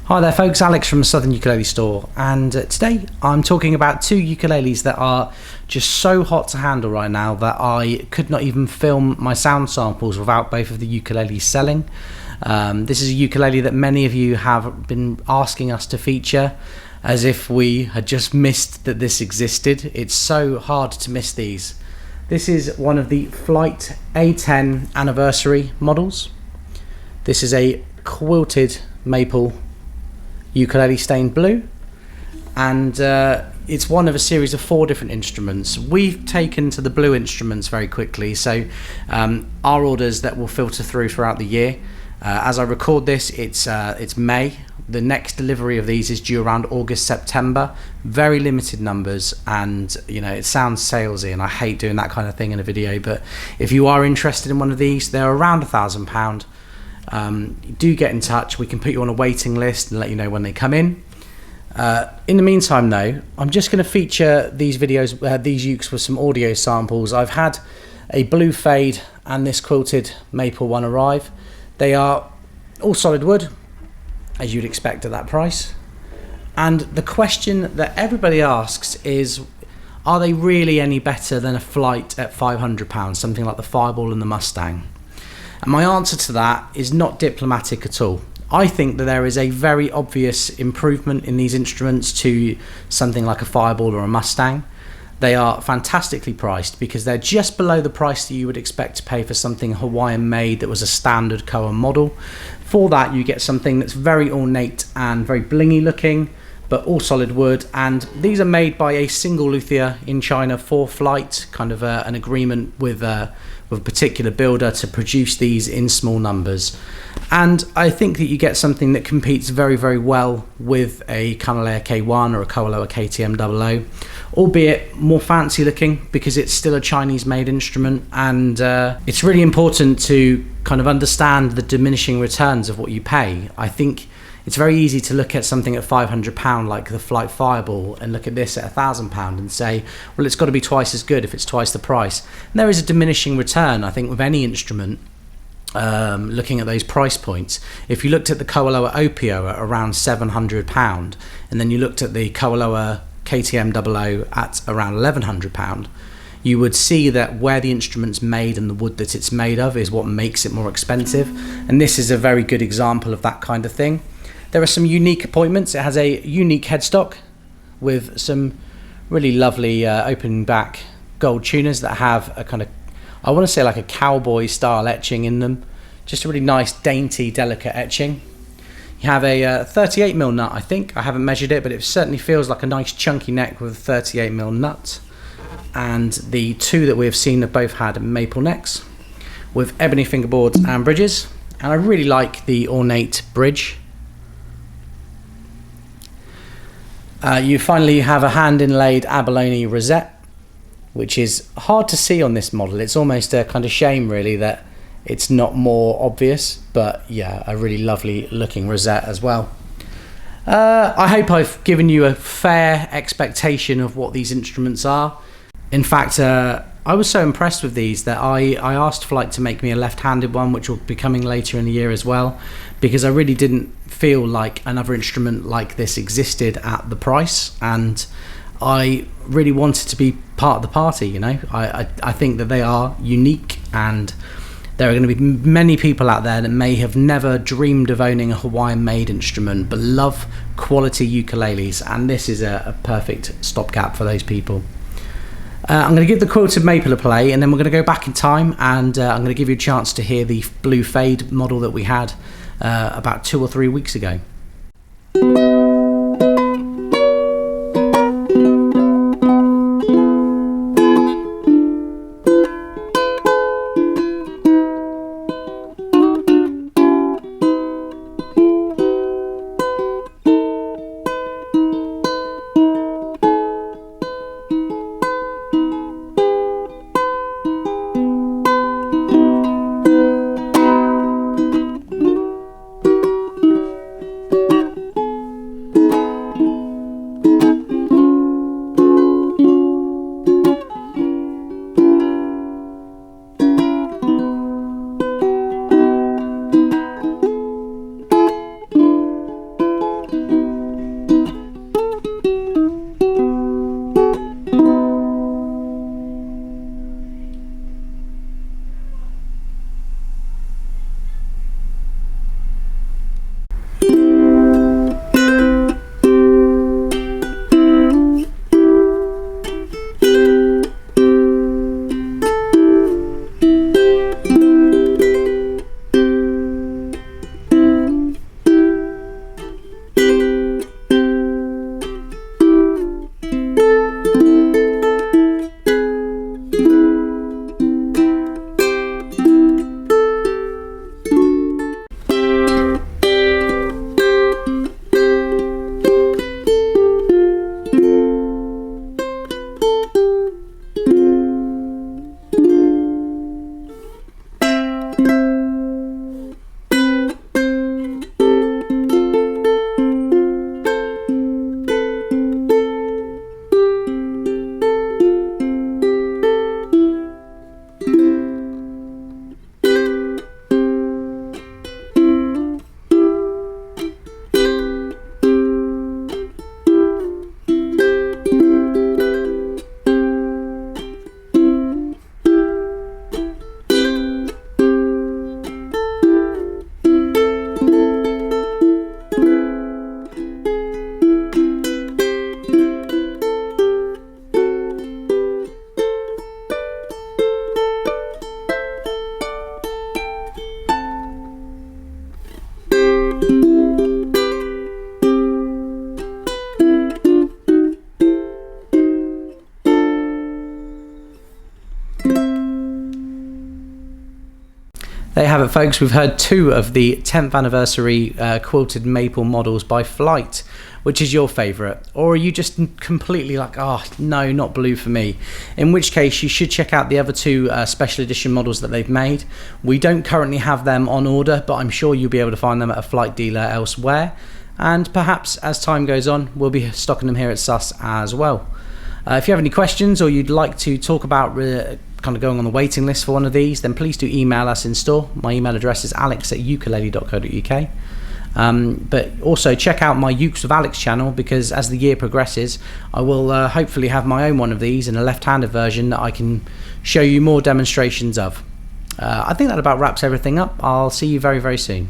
Hi there folks, Alex from Southern Ukulele Store, and today I'm talking about two ukuleles that are just so hot to handle right now that I could not even film my sound samples without both of the ukuleles selling. This is a ukulele that many of you have been asking us to feature, as if we had just missed that this existed. It's so hard to miss these. This is one of the Flight A10 anniversary models. This is a quilted maple ukulele stained blue, and it's one of a series of 4 different instruments. We've taken to the blue instruments very quickly, so our orders that will filter through throughout the year. As I record this, it's May. The next delivery of these is due around August, September. Very limited numbers, and you know, it sounds salesy, and I hate doing that kind of thing in a video, but if you are interested in one of these, they're around £1,000. Do get in touch. We can put you on a waiting list and let you know when they come in. In the meantime though, I'm just going to feature these videos, these ukes with some audio samples. I've had a blue fade and this quilted maple one arrive. They are all solid wood, as you'd expect at that price. And the question that everybody asks is, are they really any better than a Flight at £500, something like the Fireball and the Mustang? And my answer to that is not diplomatic at all. I think that there is a very obvious improvement in these instruments to something like a Fireball or a Mustang. They are fantastically priced because they're just below the price that you would expect to pay for something Hawaiian made that was a standard Koa model. For that you get something that's very ornate and very blingy looking, but all solid wood, and these are made by a single luthier in China for Flight, kind of an agreement with a particular builder to produce these in small numbers. And I think that you get something that competes very, very well with a Kanalea K1 or a Koaloa KTM 00, albeit more fancy looking because it's still a Chinese made instrument, and it's really important to kind of understand the diminishing returns of what you pay. I think it's very easy to look at something at £500 like the Flight Fireball and look at this at £1,000 and say, well, it's got to be twice as good if it's twice the price. And there is a diminishing return, I think, with any instrument, looking at those price points. If you looked at the Koaloa Opio at around £700, and then you looked at the Koaloa KTM 00 at around £1,100, you would see that where the instrument's made and the wood that it's made of is what makes it more expensive. And this is a very good example of that kind of thing. There are some unique appointments. It has a unique headstock with some really lovely open back gold tuners that have a kind of, I want to say like a cowboy style etching in them. Just a really nice, dainty, delicate etching. You have a 38mm nut, I think. I haven't measured it, but it certainly feels like a nice chunky neck with a 38mm nut. And the two that we have seen have both had maple necks with ebony fingerboards and bridges. And I really like the ornate bridge. You finally have a hand inlaid abalone rosette, which is hard to see on this model. It's almost a kind of shame really that it's not more obvious, but yeah, a really lovely looking rosette as well. I hope I've given you a fair expectation of what these instruments are. In fact, I was so impressed with these that I asked Flight to make me a left-handed one, which will be coming later in the year as well, because I really didn't feel like another instrument like this existed at the price, and I really wanted to be part of the party, you know. I think that they are unique, and there are going to be many people out there that may have never dreamed of owning a Hawaiian made instrument but love quality ukuleles, and this is a perfect stopgap for those people. I'm going to give the quilted maple a play, and then we're going to go back in time, and I'm going to give you a chance to hear the blue fade model that we had about 2 or 3 weeks ago. Thank you. folks, we've heard two of the 10th anniversary quilted maple models by Flight. Which is your favourite? Or are you just completely like, oh, no, not blue for me? In which case, you should check out the other two special edition models that they've made. We don't currently have them on order, but I'm sure you'll be able to find them at a Flight dealer elsewhere. And perhaps as time goes on, we'll be stocking them here at SUS as well. If you have any questions or you'd like to talk about kind of going on the waiting list for one of these, then please do email us in store. My email address is alex@ukulele.co.uk. But also check out my Ukes with Alex channel, because as the year progresses, I will hopefully have my own one of these in a left-handed version that I can show you more demonstrations of. I think that about wraps everything up. I'll see you very, very soon.